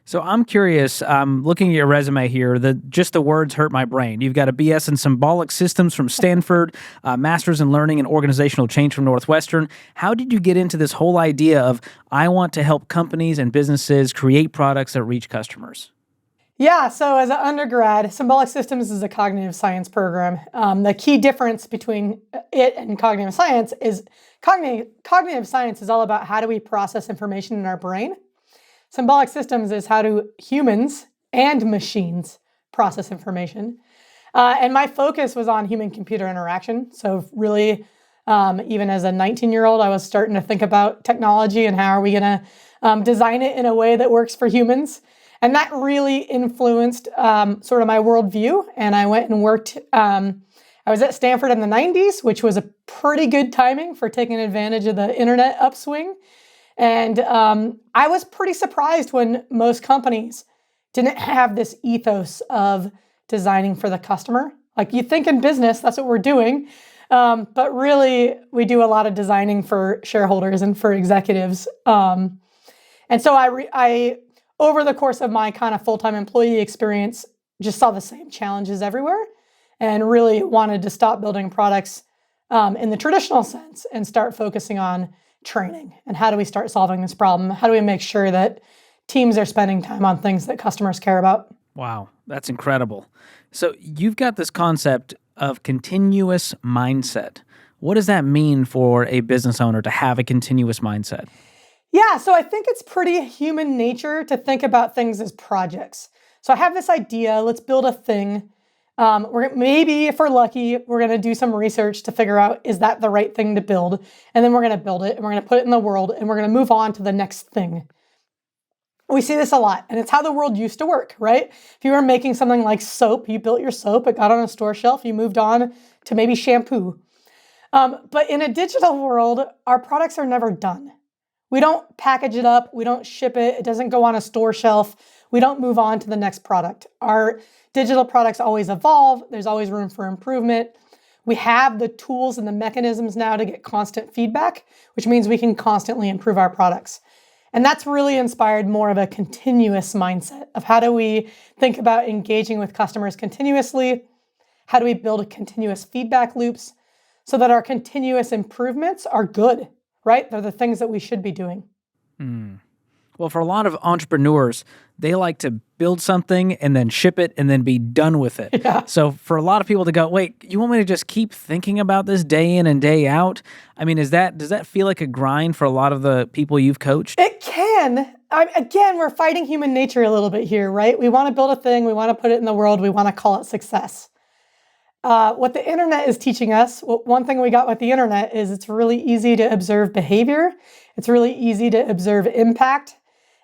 So I'm curious, looking at your resume here, just the words hurt my brain. You've got a BS in symbolic systems from Stanford, master's in learning and organizational change from Northwestern. How did you get into this whole idea of, I want to help companies and businesses create products that reach customers? Yeah, so as an undergrad, symbolic systems is a cognitive science program. The key difference between it and cognitive science is cognitive science is all about how do we process information in our brain. Symbolic systems is how do humans and machines process information. And my focus was on human-computer interaction. So really, even as a 19-year-old, I was starting to think about technology and how are we going to design it in a way that works for humans. And that really influenced sort of my worldview. And I went and worked, I was at Stanford in the 90s, which was a pretty good timing for taking advantage of the internet upswing. And I was pretty surprised when most companies didn't have this ethos of designing for the customer. Like you think in business, that's what we're doing. But really, we do a lot of designing for shareholders and for executives. And so I over the course of my kind of full-time employee experience, just saw the same challenges everywhere and really wanted to stop building products in the traditional sense and start focusing on training. And how do we start solving this problem? How do we make sure that teams are spending time on things that customers care about? Wow, that's incredible. So you've got this concept of continuous mindset. What does that mean for a business owner to have a continuous mindset? Yeah, so I think it's pretty human nature to think about things as projects. So I have this idea, let's build a thing. Maybe if we're lucky, we're going to do some research to figure out, is that the right thing to build? And then we're going to build it and we're going to put it in the world and we're going to move on to the next thing. We see this a lot, and it's how the world used to work, right? If you were making something like soap, you built your soap, it got on a store shelf, you moved on to maybe shampoo. But in a digital world, our products are never done. We don't package it up, we don't ship it, it doesn't go on a store shelf, we don't move on to the next product. Our digital products always evolve, there's always room for improvement. We have the tools and the mechanisms now to get constant feedback, which means we can constantly improve our products. And that's really inspired more of a continuous mindset of how do we think about engaging with customers continuously? How do we build continuous feedback loops so that our continuous improvements are good? Right? They're the things that we should be doing. Well, for a lot of entrepreneurs, they like to build something and then ship it and then be done with it. Yeah. So for a lot of people to go, wait, you want me to just keep thinking about this day in and day out? I mean, does that feel like a grind for a lot of the people you've coached? It can. Again, we're fighting human nature a little bit here, right? We want to build a thing, we want to put it in the world, we want to call it success. What the internet is teaching us, one thing we got with the internet is it's really easy to observe behavior. It's really easy to observe impact.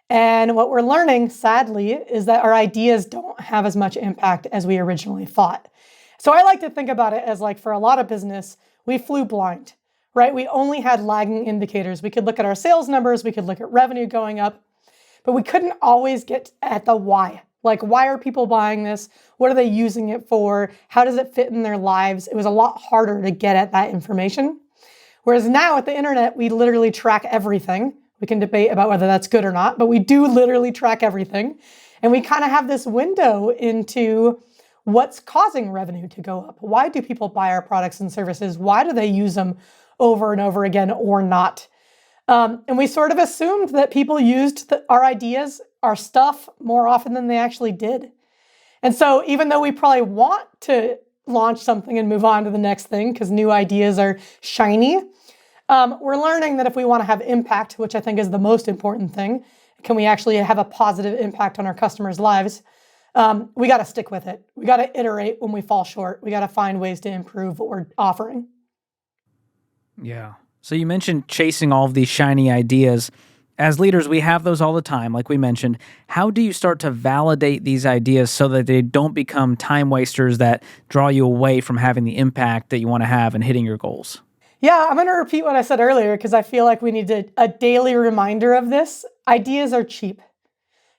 And what we're learning, sadly, is that our ideas don't have as much impact as we originally thought. So I like to think about it as like for a lot of business, we flew blind, right? We only had lagging indicators. We could look at our sales numbers, we could look at revenue going up, but we couldn't always get at the why. Like, why are people buying this? What are they using it for? How does it fit in their lives? It was a lot harder to get at that information. Whereas now with the internet, we literally track everything. We can debate about whether that's good or not, but we do literally track everything. And we kind of have this window into what's causing revenue to go up. Why do people buy our products and services? Why do they use them over and over again or not? And we sort of assumed that people used our ideas, our stuff, more often than they actually did. And so even though we probably want to launch something and move on to the next thing because new ideas are shiny, we're learning that if we want to have impact, which I think is the most important thing, can we actually have a positive impact on our customers' lives? We got to stick with it. We got to iterate when we fall short. We got to find ways to improve what we're offering. Yeah. So you mentioned chasing all of these shiny ideas. As leaders, we have those all the time, like we mentioned. How do you start to validate these ideas so that they don't become time wasters that draw you away from having the impact that you want to have and hitting your goals? Yeah, I'm going to repeat what I said earlier because I feel like we need a daily reminder of this. Ideas are cheap.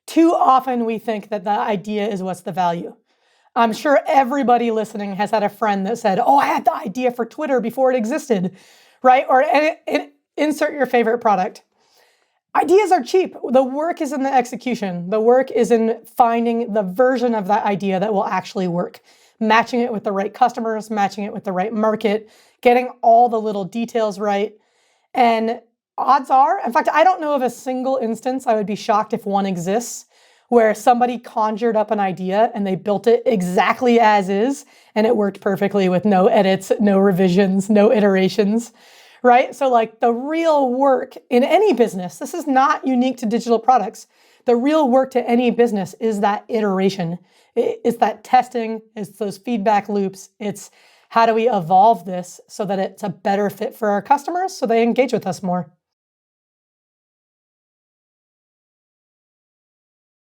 Too often we think that the idea is what's the value. I'm sure everybody listening has had a friend that said, oh, I had the idea for Twitter before it existed, right? Or insert your favorite product. Ideas are cheap. The work is in the execution. The work is in finding the version of that idea that will actually work, matching it with the right customers, matching it with the right market, getting all the little details right. And odds are, in fact, I don't know of a single instance, I would be shocked if one exists, where somebody conjured up an idea and they built it exactly as is, and it worked perfectly with no edits, no revisions, no iterations. Right? So like the real work in any business, this is not unique to digital products. The real work to any business is that iteration. It's that testing, it's those feedback loops. It's how do we evolve this so that it's a better fit for our customers so they engage with us more.